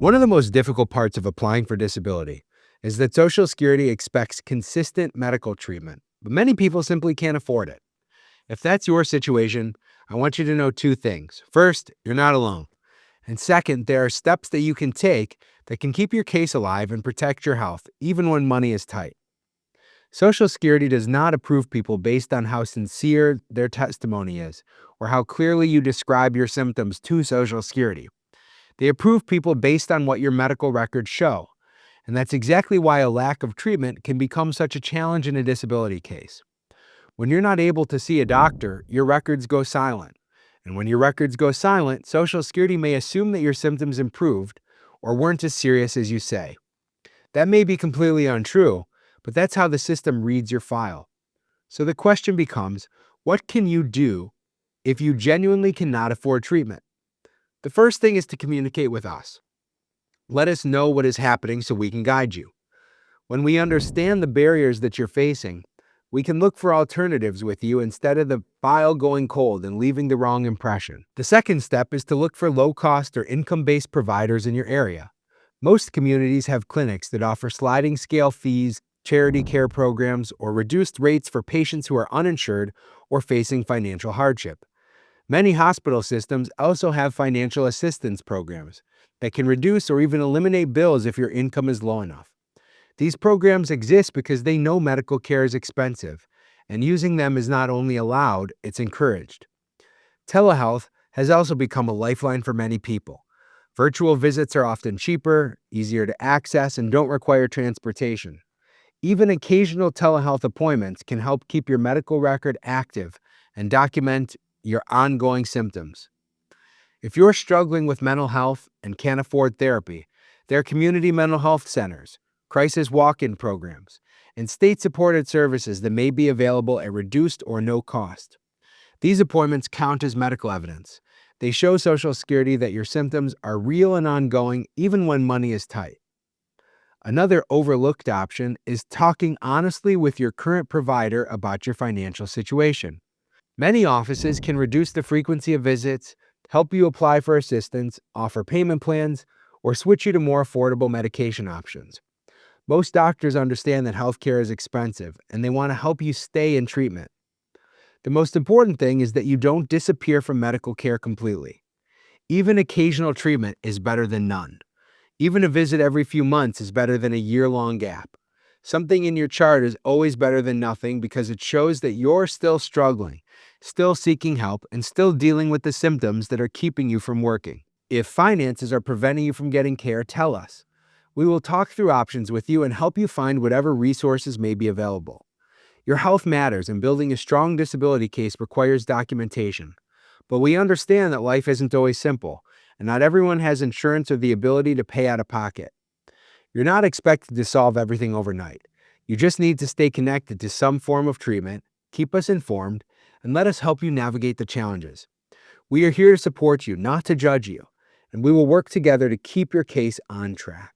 One of the most difficult parts of applying for disability is that Social Security expects consistent medical treatment, but many people simply can't afford it. If that's your situation, I want you to know two things. First, you're not alone. And second, there are steps that you can take that can keep your case alive and protect your health, even when money is tight. Social Security does not approve people based on how sincere their testimony is or how clearly you describe your symptoms to Social Security. They approve people based on what your medical records show. And that's exactly why a lack of treatment can become such a challenge in a disability case. When you're not able to see a doctor, your records go silent. And when your records go silent, Social Security may assume that your symptoms improved or weren't as serious as you say. That may be completely untrue, but that's how the system reads your file. So the question becomes, what can you do if you genuinely cannot afford treatment? The first thing is to communicate with us. Let us know what is happening so we can guide you. When we understand the barriers that you're facing, we can look for alternatives with you instead of the file going cold and leaving the wrong impression. The second step is to look for low-cost or income-based providers in your area. Most communities have clinics that offer sliding scale fees, charity care programs, or reduced rates for patients who are uninsured or facing financial hardship. Many hospital systems also have financial assistance programs that can reduce or even eliminate bills if your income is low enough. These programs exist because they know medical care is expensive, and using them is not only allowed, it's encouraged. Telehealth has also become a lifeline for many people. Virtual visits are often cheaper, easier to access, and don't require transportation. Even occasional telehealth appointments can help keep your medical record active and document your ongoing symptoms. If you're struggling with mental health and can't afford therapy, there are community mental health centers, crisis walk-in programs, and state-supported services that may be available at reduced or no cost. These appointments count as medical evidence. They show Social Security that your symptoms are real and ongoing even when money is tight. Another overlooked option is talking honestly with your current provider about your financial situation. Many offices can reduce the frequency of visits, help you apply for assistance, offer payment plans, or switch you to more affordable medication options. Most doctors understand that healthcare is expensive, and they want to help you stay in treatment. The most important thing is that you don't disappear from medical care completely. Even occasional treatment is better than none. Even a visit every few months is better than a year-long gap. Something in your chart is always better than nothing because it shows that you're still struggling, still seeking help, and still dealing with the symptoms that are keeping you from working. If finances are preventing you from getting care, tell us. We will talk through options with you and help you find whatever resources may be available. Your health matters, and building a strong disability case requires documentation. But we understand that life isn't always simple, and not everyone has insurance or the ability to pay out of pocket. You're not expected to solve everything overnight. You just need to stay connected to some form of treatment, keep us informed, and let us help you navigate the challenges. We are here to support you, not to judge you, and we will work together to keep your case on track.